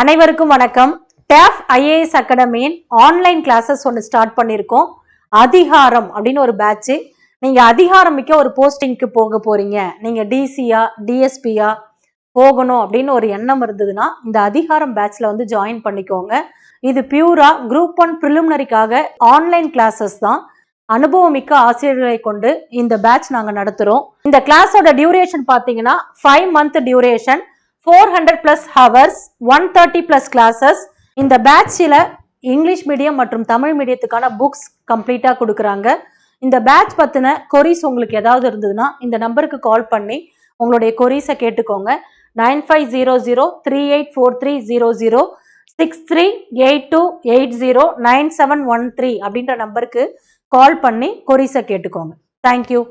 அனைவருக்கும் வணக்கம். TAF IAS அகாடமியின் online classes ஒன்று ஸ்டார்ட் பண்ணியிருக்கோம். அதிகாரம் அப்படின்னு ஒரு பேட்ச். நீங்க அதிகாரம் மிக்க ஒரு போஸ்டிங்க்கு போக போறீங்க, நீங்க டிசியா டிஎஸ்பியா போகணும் அப்படின்னு ஒரு எண்ணம் இருந்ததுன்னா இந்த அதிகாரம் பேட்ச்ல வந்து ஜாயின் பண்ணிக்கோங்க. இது பியூரா குரூப் 1 பிரிலிமினரிக்காக ஆன்லைன் கிளாஸஸ் தான். அனுபவமிக்க ஆசிரியர்களை கொண்டு இந்த பேட்ச் நாங்க நடத்துறோம். இந்த கிளாஸோட டியூரேஷன் பாத்தீங்கன்னா 5 month டியூரேஷன், 400+ hours, 130+ classes. இந்த பேட்ச்ல இங்கிலீஷ் மீடியம் மற்றும் தமிழ் மீடியத்துக்கான புக்ஸ் கம்ப்ளீட்டா கொடுக்குறாங்க. இந்த பேட்ச் பத்தின கொரிஸ் உங்களுக்கு ஏதாவது இருந்ததுன்னா இந்த நம்பருக்கு கால் பண்ணி உங்களுடைய கொரிஸை கேட்டுக்கோங்க. 9500384300 6382809713 அப்படின்ற நம்பருக்கு கால் பண்ணி கொரிஸை கேட்டுக்கோங்க. தேங்க்யூ.